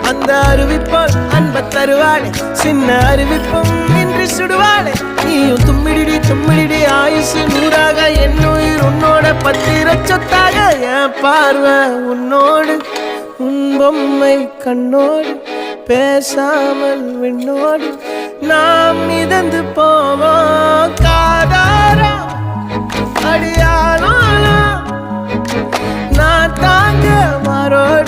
அந்த அறிவிப்போல் அன்ப தருவாளே சின்ன அறிவிப்பும் இன்று சுடுவாளே நீயும் தும்மிடி ஆயுசு நூறாக என் உயிர் உன்னோட பத்திர சொத்தாக என் பார்வை உன்னோடு உன் பொம்மை கண்ணோடு பேசாமல் விண்ணோடு நாம் மிதந்து போவோம் காதாரா அடியானாலும் நான் தாங்க மாறோடு